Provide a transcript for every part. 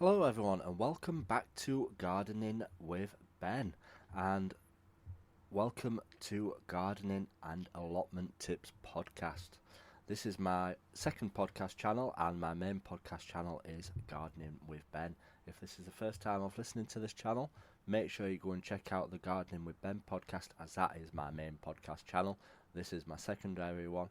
Hello, everyone, and welcome back to Gardening with Ben, and welcome to Gardening and Allotment Tips podcast. This is my second podcast channel, and my main podcast channel is Gardening with Ben. If this is the first time of listening to this channel, make sure you go and check out the Gardening with Ben podcast, as that is my main podcast channel. This is my secondary one.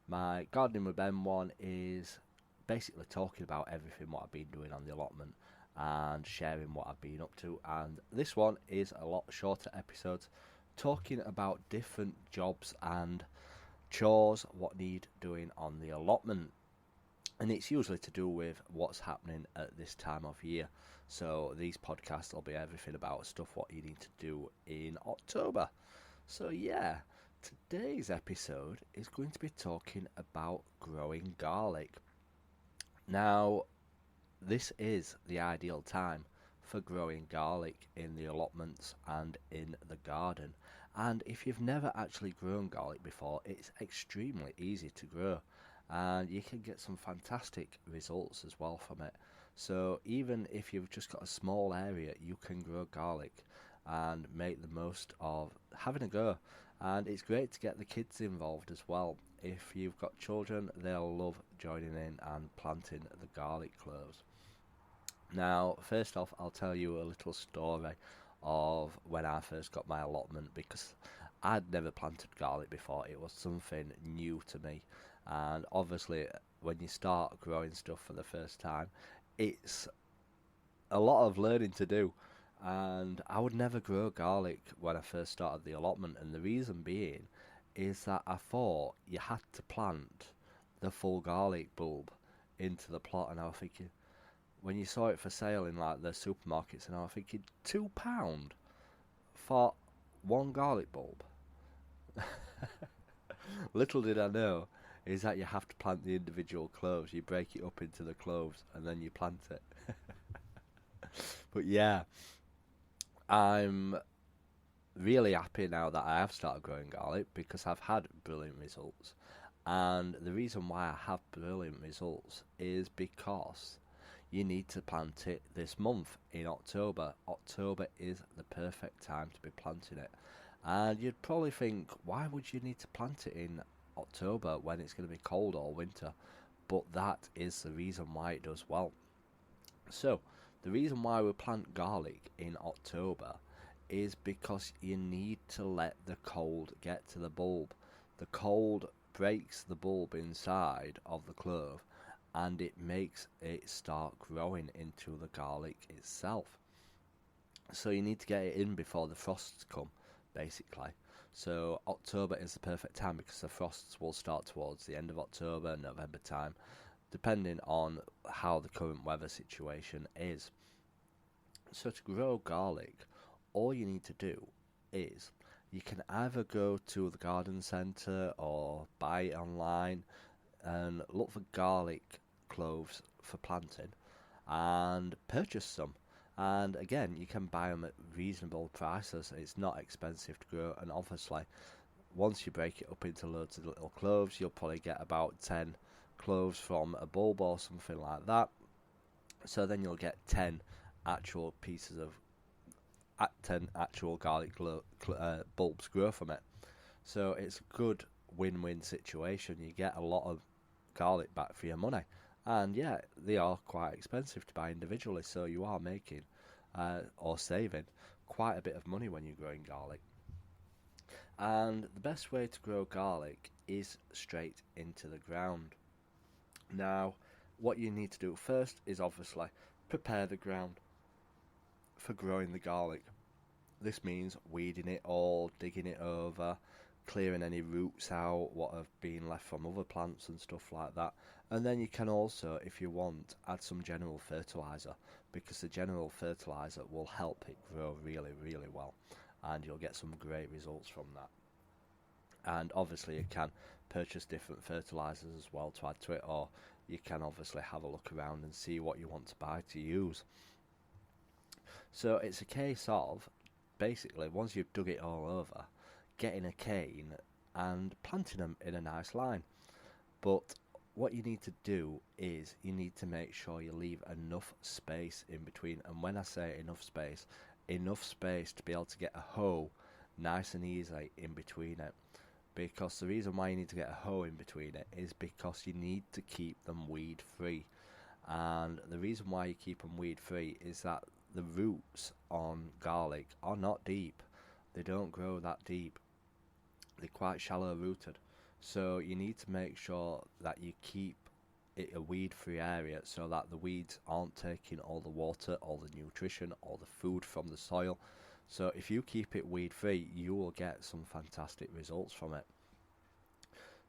My Gardening with Ben one is basically talking about everything what I've been doing on the allotment and sharing what I've been up to, and this one is a lot shorter episodes talking about different jobs and chores what need doing on the allotment, and it's usually to do with what's happening at this time of year. So these podcasts will be everything about stuff what you need to do in October. So yeah, today's episode is going to be talking about growing garlic. Now, this is the ideal time for growing garlic in the allotments and in the garden. And if you've never actually grown garlic before, it's extremely easy to grow, and you can get some fantastic results as well from it. So even if you've just got a small area, you can grow garlic and make the most of having a go. And it's great to get the kids involved as well. If you've got children, they'll love joining in and planting the garlic cloves. Now, first off, I'll tell you a little story of when I first got my allotment, because I'd never planted garlic before. It was something new to me, and obviously when you start growing stuff for the first time, it's a lot of learning to do. And I would never grow garlic when I first started the allotment, and the reason being is that I thought you had to plant the full garlic bulb into the plot, and I was thinking, when you saw it for sale in like the supermarkets, and I was thinking, £2 for one garlic bulb. Little did I know is that you have to plant the individual cloves. You break it up into the cloves and then you plant it. But yeah, I'm really happy now that I have started growing garlic, because I've had brilliant results. And the reason why I have brilliant results is because you need to plant it this month in October. October is the perfect time to be planting it. And you'd probably think, why would you need to plant it in October when it's going to be cold all winter? But that is the reason why it does well. So, the reason why we plant garlic in October is because you need to let the cold get to the bulb. The cold breaks the bulb inside of the clove, and it makes it start growing into the garlic itself. So you need to get it in before the frosts come, basically. So October is the perfect time, because the frosts will start towards the end of October, November time, depending on how the current weather situation is. So to grow garlic, all you need to do is you can either go to the garden centre or buy it online and look for garlic cloves for planting and purchase some. And again, you can buy them at reasonable prices. It's not expensive to grow, and obviously once you break it up into loads of little cloves, you'll probably get about 10 cloves from a bulb or something like that. So then you'll get 10 actual pieces of 10 actual garlic bulbs grow from it. So it's a good win-win situation. You get a lot of garlic back for your money, and yeah, they are quite expensive to buy individually, so you are making or saving quite a bit of money when you're growing garlic. And the best way to grow garlic is straight into the ground. Now, what you need to do first is obviously prepare the ground for growing the garlic. This means weeding it all, digging it over, clearing any roots out, what have been left from other plants and stuff like that. And then you can also, if you want, add some general fertiliser, because the general fertiliser will help it grow really, really well, and you'll get some great results from that. And obviously you can purchase different fertilisers as well to add to it, or you can obviously have a look around and see what you want to buy to use. So it's a case of, basically, once you've dug it all over, getting a cane and planting them in a nice line. But what you need to do is you need to make sure you leave enough space in between. And when I say enough space to be able to get a hoe nice and easy in between it. Because the reason why you need to get a hoe in between it is because you need to keep them weed free. And the reason why you keep them weed free is that the roots on garlic are not deep. They don't grow that deep. They're quite shallow rooted. So you need to make sure that you keep it a weed free area so that the weeds aren't taking all the water, all the nutrition, all the food from the soil. So if you keep it weed free, you will get some fantastic results from it.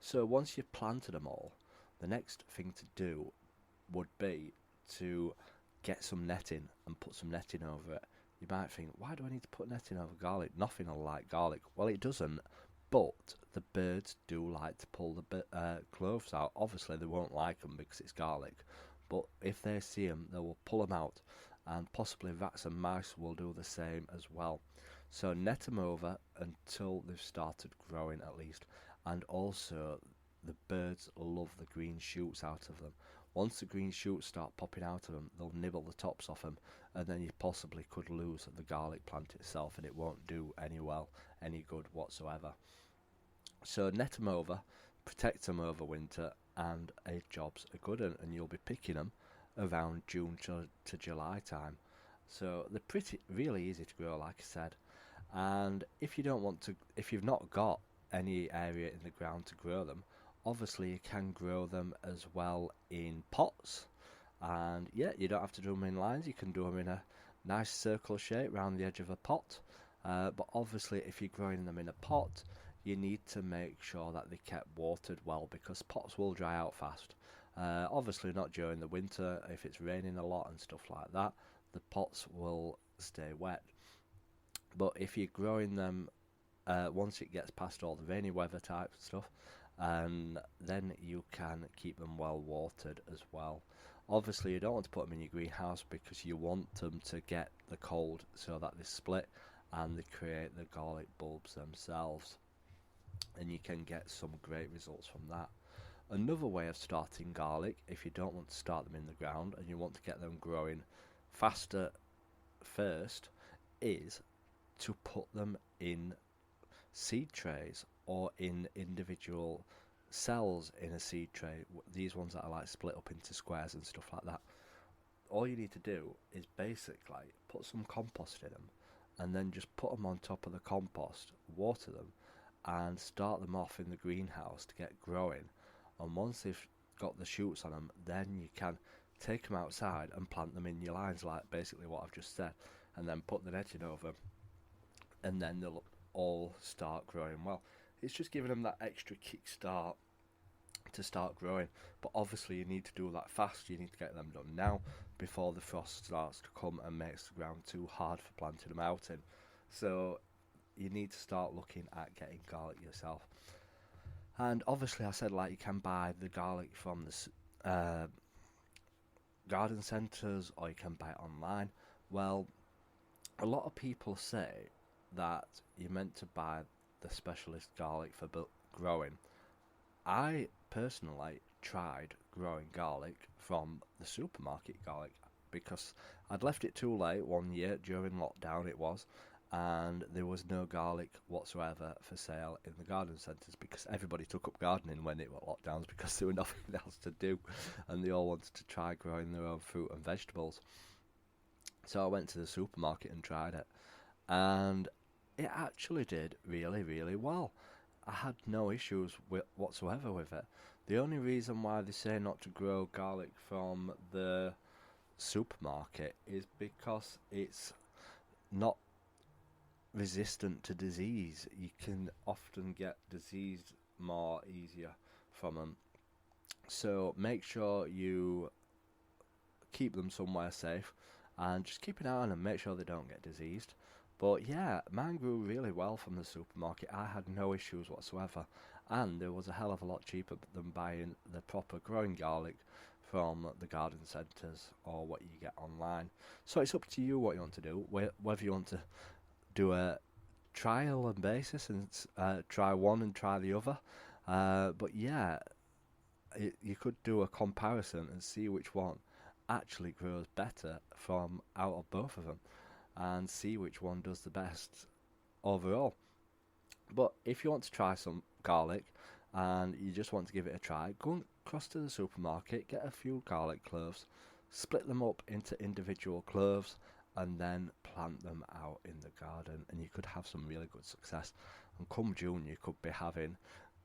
So once you've planted them all, the next thing to do would be to get some netting and put some netting over it. You might think, why do I need to put netting over garlic? Nothing will like garlic. Well, it doesn't, but the birds do like to pull the cloves out. Obviously, they won't like them because it's garlic, but if they see them, they will pull them out, and possibly rats and mice will do the same as well. So net them over until they've started growing at least, and also the birds love the green shoots out of them. Once the green shoots start popping out of them, they'll nibble the tops off them, and then you possibly could lose the garlic plant itself, and it won't do any good whatsoever. So net them over, protect them over winter, and a job's a good one, and you'll be picking them around June to July time. So they're really easy to grow, like I said. And if you don't want to, if you've not got any area in the ground to grow them, obviously you can grow them as well in pots. And yeah, you don't have to do them in lines. You can do them in a nice circle shape around the edge of a pot. But obviously, if you're growing them in a pot, you need to make sure that they're kept watered well, because pots will dry out fast. Obviously not during the winter. If it's raining a lot and stuff like that, the pots will stay wet. But if you're growing them once it gets past all the rainy weather type stuff, then you can keep them well watered as well. Obviously, you don't want to put them in your greenhouse because you want them to get the cold so that they split and they create the garlic bulbs themselves, and you can get some great results from that. Another way of starting garlic, if you don't want to start them in the ground and you want to get them growing faster first, is to put them in seed trays or in individual cells in a seed tray. These ones that are like split up into squares and stuff like that. All you need to do is basically put some compost in them, and then just put them on top of the compost, water them, and start them off in the greenhouse to get growing. And once they've got the shoots on them, then you can take them outside and plant them in your lines, like basically what I've just said, and then put the netting over, and then they'll all start growing well. It's just giving them that extra kickstart to start growing. But obviously you need to do that fast. You need to get them done now before the frost starts to come and makes the ground too hard for planting them out in. So you need to start looking at getting garlic yourself. And obviously I said, like, you can buy the garlic from the garden centres, or you can buy it online. Well, a lot of people say that you're meant to buy the specialist garlic for growing. I personally tried growing garlic from the supermarket garlic because I'd left it too late one year during lockdown it was, and there was no garlic whatsoever for sale in the garden centres because everybody took up gardening when it was lockdowns because there was nothing else to do, and they all wanted to try growing their own fruit and vegetables. So I went to the supermarket and tried it, and it actually did really, really well. I had no issues whatsoever with it. The only reason why they say not to grow garlic from the supermarket is because it's not resistant to disease. You can often get disease more easier from them. So make sure you keep them somewhere safe and just keep an eye on them, make sure they don't get diseased. But yeah, mine grew really well from the supermarket. I had no issues whatsoever, and it was a hell of a lot cheaper than buying the proper growing garlic from the garden centres or what you get online. So it's up to you what you want to do, whether you want to do a trial and basis and try one and try the other. But yeah, you could do a comparison and see which one actually grows better from out of both of them, and see which one does the best overall. But if you want to try some garlic and you just want to give it a try, go across to the supermarket, get a few garlic cloves, split them up into individual cloves, and then plant them out in the garden, and you could have some really good success. And come June, you could be having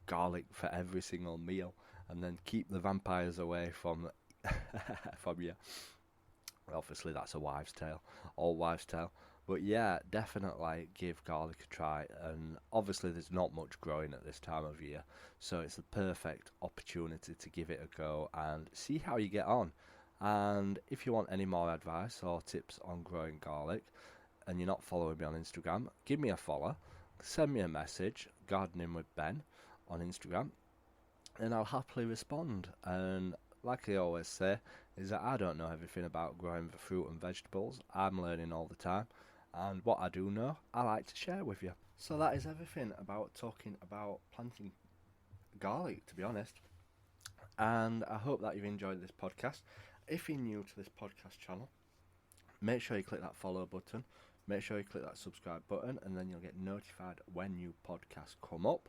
garlic for every single meal, and then keep the vampires away from from you. Obviously, that's a wives' tale, all wives' tale. But yeah, definitely give garlic a try. And obviously, there's not much growing at this time of year, so it's the perfect opportunity to give it a go and see how you get on. And if you want any more advice or tips on growing garlic, and you're not following me on Instagram, give me a follow, send me a message, gardening with Ben, on Instagram, and I'll happily respond. And like I always say, is that I don't know everything about growing fruit and vegetables. I'm learning all the time, and what I do know, I like to share with you. So that is everything about talking about planting garlic, to be honest. And I hope that you've enjoyed this podcast. If you're new to this podcast channel, make sure you click that follow button. Make sure you click that subscribe button, and then you'll get notified when new podcasts come up.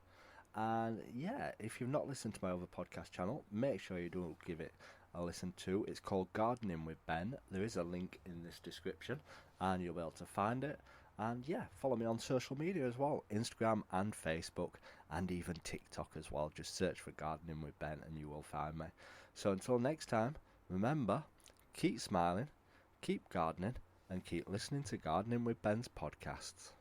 And yeah, if you've not listened to my other podcast channel, make sure you do give it a listen to. It's called Gardening with Ben. There is a link in this description, and you'll be able to find it. And yeah, follow me on social media as well, Instagram and Facebook, and even TikTok as well. Just search for Gardening with Ben and you will find me. So until next time, remember, keep smiling, keep gardening, and keep listening to Gardening with Ben's podcasts.